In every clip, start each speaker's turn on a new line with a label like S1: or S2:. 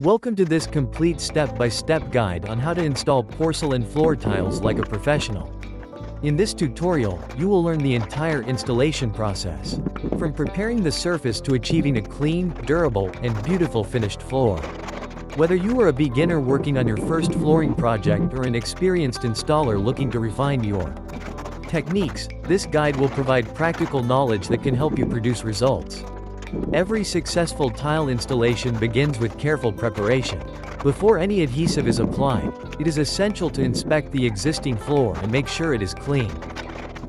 S1: Welcome to this complete step-by-step guide on how to install porcelain floor tiles like a professional. In this tutorial, you will learn the entire installation process, from preparing the surface to achieving a clean, durable, and beautiful finished floor. Whether you are a beginner working on your first flooring project or an experienced installer looking to refine your techniques, this guide will provide practical knowledge that can help you produce results. Every successful tile installation begins with careful preparation. Before any adhesive is applied, it is essential to inspect the existing floor and make sure it is clean,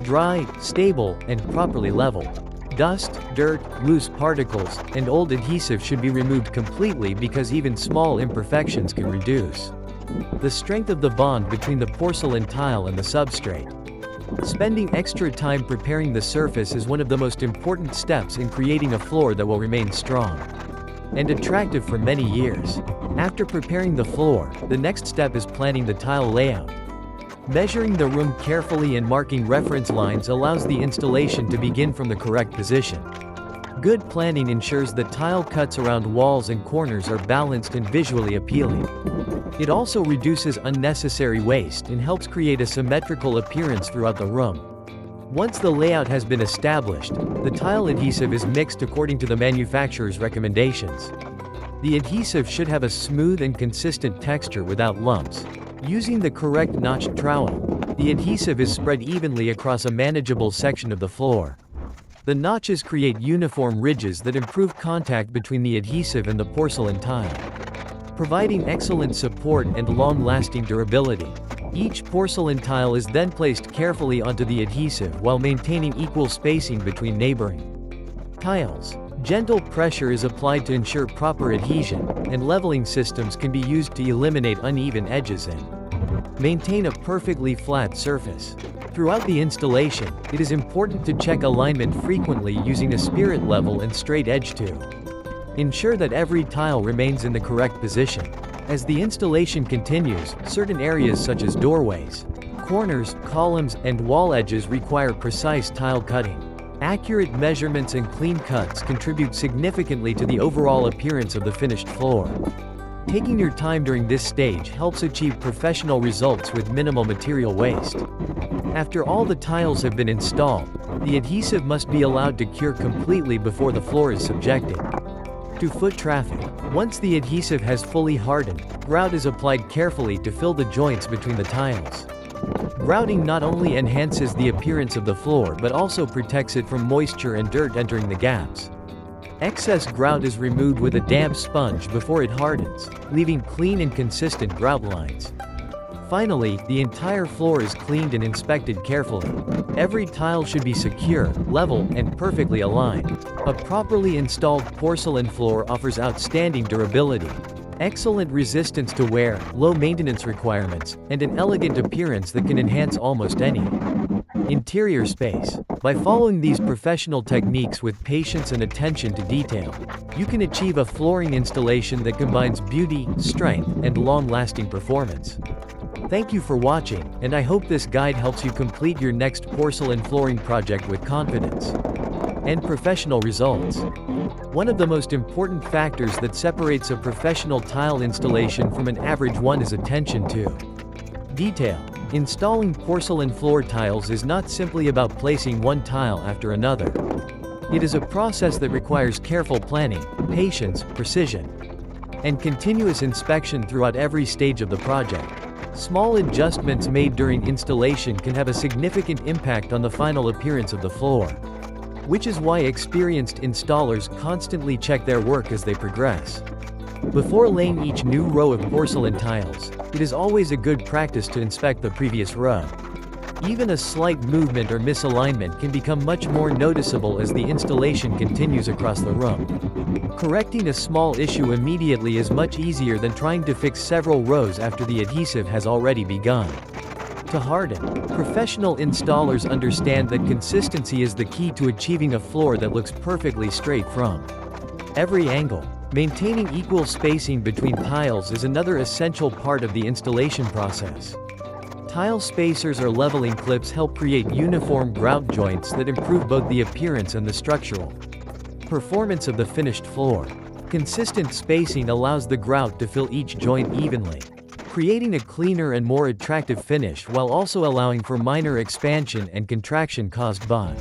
S1: dry, stable, and properly leveled. Dust, dirt, loose particles, and old adhesive should be removed completely because even small imperfections can reduce the strength of the bond between the porcelain tile and the substrate. Spending extra time preparing the surface is one of the most important steps in creating a floor that will remain strong and attractive for many years. After preparing the floor, the next step is planning the tile layout. Measuring the room carefully and marking reference lines allows the installation to begin from the correct position. Good planning ensures that tile cuts around walls and corners are balanced and visually appealing. It also reduces unnecessary waste and helps create a symmetrical appearance throughout the room. Once the layout has been established, the tile adhesive is mixed according to the manufacturer's recommendations. The adhesive should have a smooth and consistent texture without lumps. Using the correct notched trowel, the adhesive is spread evenly across a manageable section of the floor. The notches create uniform ridges that improve contact between the adhesive and the porcelain tile, providing excellent support and long-lasting durability. Each porcelain tile is then placed carefully onto the adhesive while maintaining equal spacing between neighboring tiles. Gentle pressure is applied to ensure proper adhesion, and leveling systems can be used to eliminate uneven edges and maintain a perfectly flat surface. Throughout the installation, it is important to check alignment frequently using a spirit level and straight edge to ensure that every tile remains in the correct position. As the installation continues, certain areas such as doorways, corners, columns, and wall edges require precise tile cutting. Accurate measurements and clean cuts contribute significantly to the overall appearance of the finished floor. Taking your time during this stage helps achieve professional results with minimal material waste. After all the tiles have been installed, the adhesive must be allowed to cure completely before the floor is subjected to foot traffic. Once the adhesive has fully hardened, grout is applied carefully to fill the joints between the tiles. Grouting not only enhances the appearance of the floor but also protects it from moisture and dirt entering the gaps. Excess grout is removed with a damp sponge before it hardens, leaving clean and consistent grout lines. Finally, the entire floor is cleaned and inspected carefully. Every tile should be secure, level, and perfectly aligned. A properly installed porcelain floor offers outstanding durability, excellent resistance to wear, low maintenance requirements, and an elegant appearance that can enhance almost any interior space. By following these professional techniques with patience and attention to detail, you can achieve a flooring installation that combines beauty, strength, and long-lasting performance. Thank you for watching, and I hope this guide helps you complete your next porcelain flooring project with confidence and professional results. One of the most important factors that separates a professional tile installation from an average one is attention to detail. Installing porcelain floor tiles is not simply about placing one tile after another. It is a process that requires careful planning, patience, precision, and continuous inspection throughout every stage of the project. Small adjustments made during installation can have a significant impact on the final appearance of the floor, which is why experienced installers constantly check their work as they progress. Before laying each new row of porcelain tiles, it is always a good practice to inspect the previous row. Even a slight movement or misalignment can become much more noticeable as the installation continues across the room. Correcting a small issue immediately is much easier than trying to fix several rows after the adhesive has already begun to harden. Professional installers understand that consistency is the key to achieving a floor that looks perfectly straight from every angle. Maintaining equal spacing between tiles is another essential part of the installation process. Tile spacers or leveling clips help create uniform grout joints that improve both the appearance and the structural performance of the finished floor. Consistent spacing allows the grout to fill each joint evenly, creating a cleaner and more attractive finish while also allowing for minor expansion and contraction caused by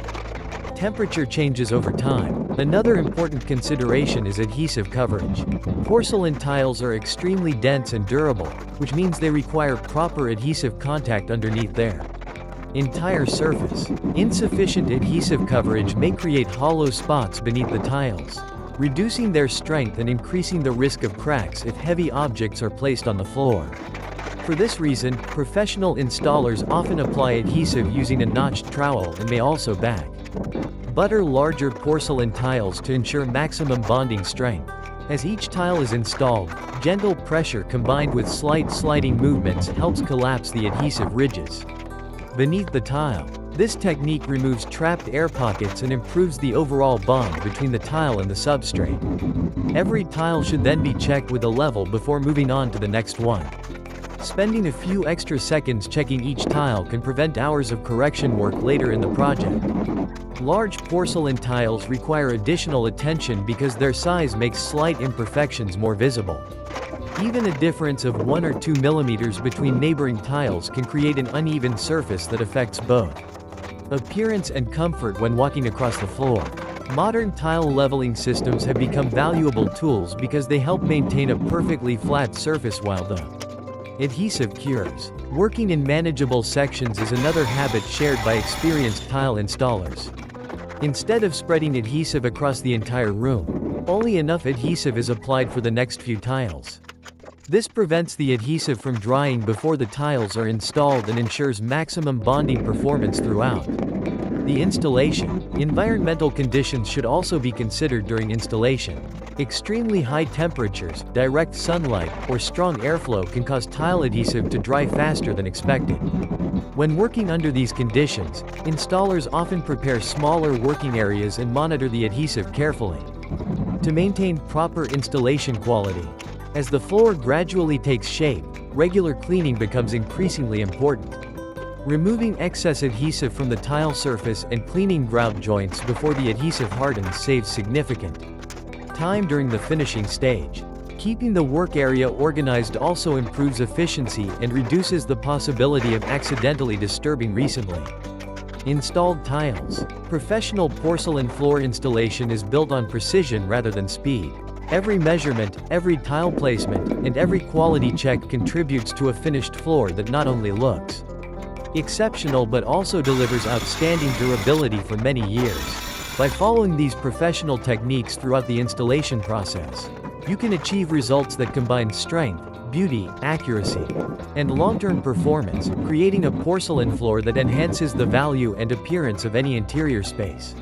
S1: temperature changes over time. Another important consideration is adhesive coverage. Porcelain tiles are extremely dense and durable, which means they require proper adhesive contact underneath their entire surface. Insufficient adhesive coverage may create hollow spots beneath the tiles, reducing their strength and increasing the risk of cracks if heavy objects are placed on the floor. For this reason, professional installers often apply adhesive using a notched trowel and may also butter larger porcelain tiles to ensure maximum bonding strength. As each tile is installed, gentle pressure combined with slight sliding movements helps collapse the adhesive ridges beneath the tile. This technique removes trapped air pockets and improves the overall bond between the tile and the substrate. Every tile should then be checked with a level before moving on to the next one. Spending a few extra seconds checking each tile can prevent hours of correction work later in the project. Large porcelain tiles require additional attention because their size makes slight imperfections more visible. Even a difference of 1 or 2 millimeters between neighboring tiles can create an uneven surface that affects both appearance and comfort when walking across the floor. Modern tile leveling systems have become valuable tools because they help maintain a perfectly flat surface while the adhesive cures. Working in manageable sections is another habit shared by experienced tile installers. Instead of spreading adhesive across the entire room, only enough adhesive is applied for the next few tiles. This prevents the adhesive from drying before the tiles are installed and ensures maximum bonding performance throughout the installation. Environmental conditions should also be considered during installation. Extremely high temperatures, direct sunlight, or strong airflow can cause tile adhesive to dry faster than expected. When working under these conditions, installers often prepare smaller working areas and monitor the adhesive carefully to maintain proper installation quality. As the floor gradually takes shape, regular cleaning becomes increasingly important. Removing excess adhesive from the tile surface and cleaning grout joints before the adhesive hardens saves significant time during the finishing stage. Keeping the work area organized also improves efficiency and reduces the possibility of accidentally disturbing recently installed tiles. Professional porcelain floor installation is built on precision rather than speed. Every measurement, every tile placement, and every quality check contributes to a finished floor that not only looks exceptional but also delivers outstanding durability for many years. By following these professional techniques throughout the installation process, you can achieve results that combine strength, beauty, accuracy, and long-term performance, creating a porcelain floor that enhances the value and appearance of any interior space.